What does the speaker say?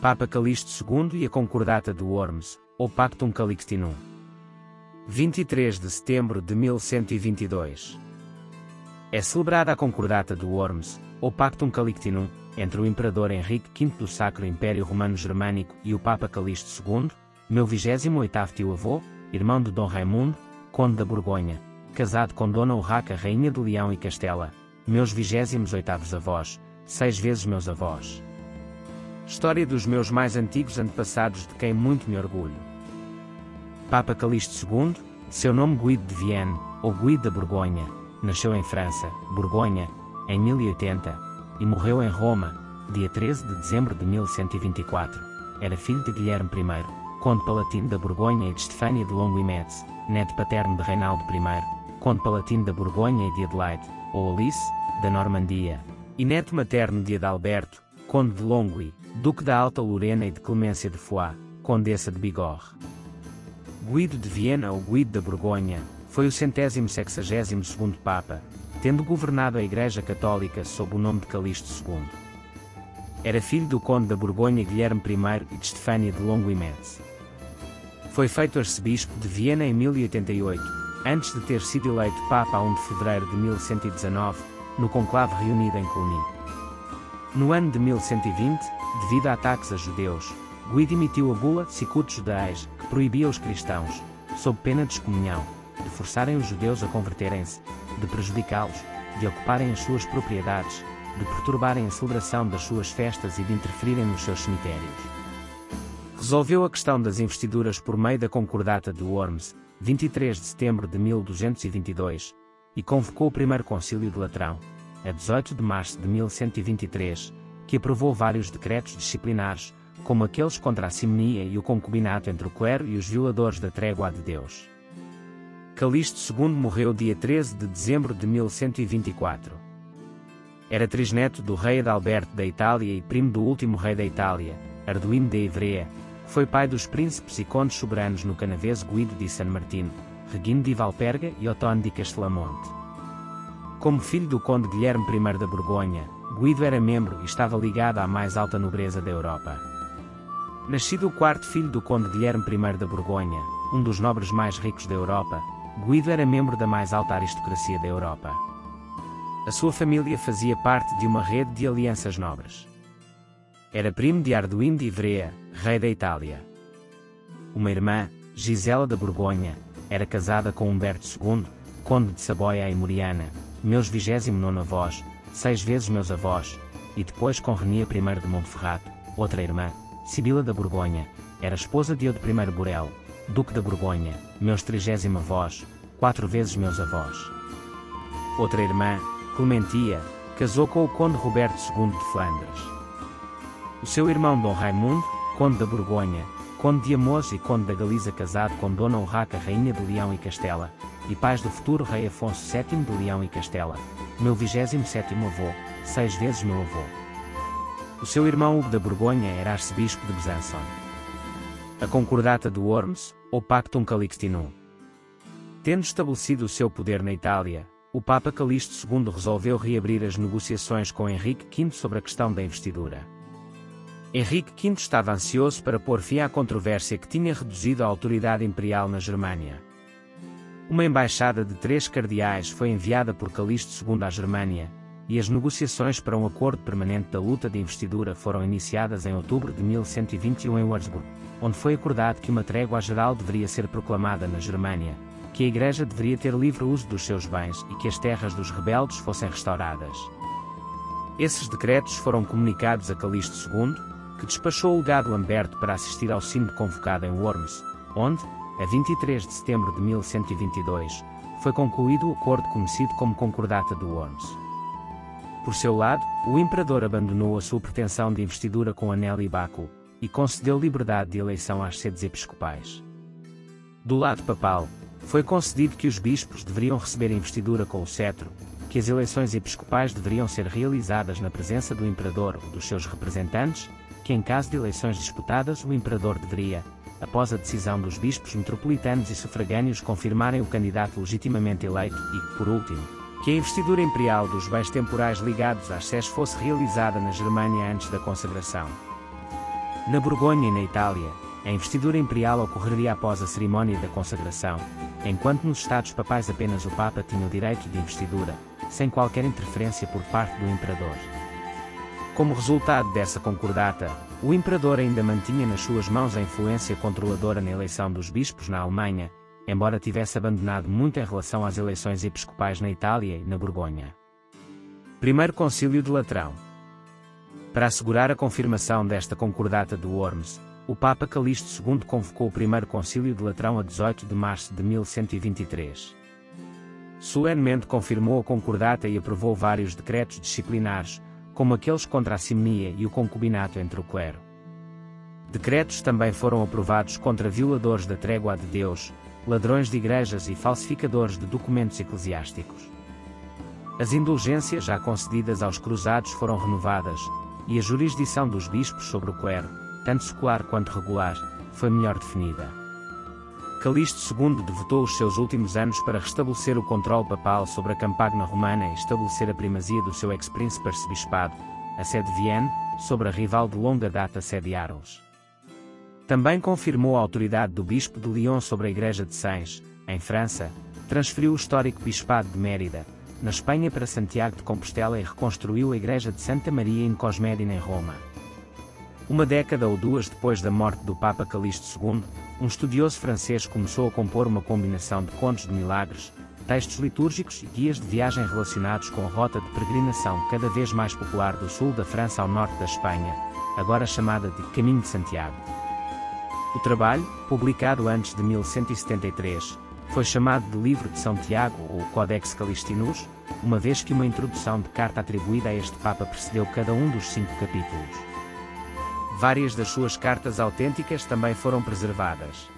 Papa Calixto II e a Concordata de Worms, ou Pactum Calixtinum. 23 de setembro de 1122. É celebrada a Concordata de Worms, ou Pactum Calixtinum, entre o Imperador Henrique V do Sacro Império Romano Germânico e o Papa Calixto II, meu 28º tio-avô, irmão de Dom Raimundo, Conde da Borgonha, casado com Dona Urraca Rainha de Leão e Castela, meus 28º avós, 6 vezes meus avós. História dos meus mais antigos antepassados de quem muito me orgulho. Papa Calixto II, seu nome Guido de Vienne, ou Guido da Borgonha, nasceu em França, Borgonha, em 1080, e morreu em Roma, dia 13 de dezembro de 1124. Era filho de Guilherme I, Conde Palatino da Borgonha e de Estefânia de Longuimets, neto paterno de Reinaldo I, Conde Palatino da Borgonha e de Adelaide, ou Alice, da Normandia, e neto materno de Adalberto, Conde de Longwy, Duque da Alta Lorena e de Clemência de Foix, Condessa de Bigorre. Guido de Viena ou Guido da Borgonha, foi o 162º Papa, tendo governado a Igreja Católica sob o nome de Calixto II. Era filho do Conde da Borgonha Guilherme I e de Estefânia de Longuimets. Foi feito arcebispo de Viena em 1088, antes de ter sido eleito Papa a 1 de fevereiro de 1119, no conclave reunido em Cluny. No ano de 1120, devido a ataques a judeus, Guido emitiu a bula Sicut Judaeis, que proibia os cristãos, sob pena de excomunhão, de forçarem os judeus a converterem-se, de prejudicá-los, de ocuparem as suas propriedades, de perturbarem a celebração das suas festas e de interferirem nos seus cemitérios. Resolveu a questão das investiduras por meio da Concordata de Worms, 23 de setembro de 1222, e convocou o primeiro concílio de Latrão, a 18 de março de 1123, que aprovou vários decretos disciplinares, como aqueles contra a simonia e o concubinato entre o clero e os violadores da trégua de Deus. Calixto II morreu dia 13 de dezembro de 1124. Era trisneto do rei Adalberto da Itália e primo do último rei da Itália, Arduino de Ivrea, foi pai dos príncipes e condes soberanos no canavês Guido di San Martino, Reguino di Valperga e Ottone di Castellamonte. Como filho do conde Guilherme I da Borgonha, Guido era membro e estava ligado à mais alta nobreza da Europa. Nascido o quarto filho do conde Guilherme I da Borgonha, um dos nobres mais ricos da Europa, Guido era membro da mais alta aristocracia da Europa. A sua família fazia parte de uma rede de alianças nobres. Era primo de Arduino de Ivrea, rei da Itália. Uma irmã, Gisela da Borgonha, era casada com Humberto II, conde de Saboia e Moriana, meus 29º avós, 6 vezes meus avós, e depois com Renia I de Montferrato, outra irmã, Sibila da Borgonha, era esposa de Eudo I Borel, duque da Borgonha, meus 30º avós, 4 vezes meus avós. Outra irmã, Clementia, casou com o conde Roberto II de Flandres. O seu irmão Dom Raimundo, conde da Borgonha, conde de Amos e conde da Galiza, casado com Dona Urraca Rainha de Leão e Castela, e pais do futuro rei Afonso VII de Leão e Castela, meu 27º avô, 6 vezes meu avô. O seu irmão Hugo da Borgonha era arcebispo de Besançon. A Concordata de Worms, ou Pactum Calixtinum. Tendo estabelecido o seu poder na Itália, o Papa Calixto II resolveu reabrir as negociações com Henrique V sobre a questão da investidura. Henrique V estava ansioso para pôr fim à controvérsia que tinha reduzido a autoridade imperial na Germânia. Uma embaixada de 3 cardeais foi enviada por Calixto II à Germânia, e as negociações para um acordo permanente da luta de investidura foram iniciadas em outubro de 1121 em Würzburg, onde foi acordado que uma trégua geral deveria ser proclamada na Germânia, que a Igreja deveria ter livre uso dos seus bens e que as terras dos rebeldes fossem restauradas. Esses decretos foram comunicados a Calixto II, que despachou o legado Lamberto para assistir ao sínodo convocado em Worms, onde, a 23 de setembro de 1122, foi concluído o acordo conhecido como Concordata de Worms. Por seu lado, o imperador abandonou a sua pretensão de investidura com anel e báculo, e concedeu liberdade de eleição às sedes episcopais. Do lado papal, foi concedido que os bispos deveriam receber a investidura com o cetro, que as eleições episcopais deveriam ser realizadas na presença do imperador ou dos seus representantes, que em caso de eleições disputadas o imperador deveria, após a decisão dos bispos metropolitanos e sufragâneos confirmarem o candidato legitimamente eleito e, por último, que a investidura imperial dos bens temporais ligados às SES fosse realizada na Germânia antes da consagração. Na Borgonha e na Itália, a investidura imperial ocorreria após a cerimónia da consagração, enquanto nos Estados Papais apenas o Papa tinha o direito de investidura, sem qualquer interferência por parte do Imperador. Como resultado dessa concordata, o Imperador ainda mantinha nas suas mãos a influência controladora na eleição dos bispos na Alemanha, embora tivesse abandonado muito em relação às eleições episcopais na Itália e na Borgonha. Primeiro Concílio de Latrão. Para assegurar a confirmação desta concordata de Worms, o Papa Calixto II convocou o Primeiro Concílio de Latrão a 18 de março de 1123. Solenemente confirmou a concordata e aprovou vários decretos disciplinares, como aqueles contra a simonia e o concubinato entre o clero. Decretos também foram aprovados contra violadores da trégua de Deus, ladrões de igrejas e falsificadores de documentos eclesiásticos. As indulgências já concedidas aos cruzados foram renovadas, e a jurisdição dos bispos sobre o clero, tanto secular quanto regular, foi melhor definida. Calixto II devotou os seus últimos anos para restabelecer o controle papal sobre a Campagna Romana e estabelecer a primazia do seu ex-príncipe arcebispado, a sede de Vienne, sobre a rival de longa data sede de Arles. Também confirmou a autoridade do bispo de Lyon sobre a Igreja de Sens, em França, transferiu o histórico bispado de Mérida, na Espanha para Santiago de Compostela e reconstruiu a Igreja de Santa Maria in Cosmedina em Roma. Uma década ou duas depois da morte do Papa Calixto II, um estudioso francês começou a compor uma combinação de contos de milagres, textos litúrgicos e guias de viagem relacionados com a rota de peregrinação cada vez mais popular do sul da França ao norte da Espanha, agora chamada de Caminho de Santiago. O trabalho, publicado antes de 1173, foi chamado de Livro de São Tiago ou Codex Calixtinus, uma vez que uma introdução de carta atribuída a este Papa precedeu cada um dos 5 capítulos. Várias das suas cartas autênticas também foram preservadas.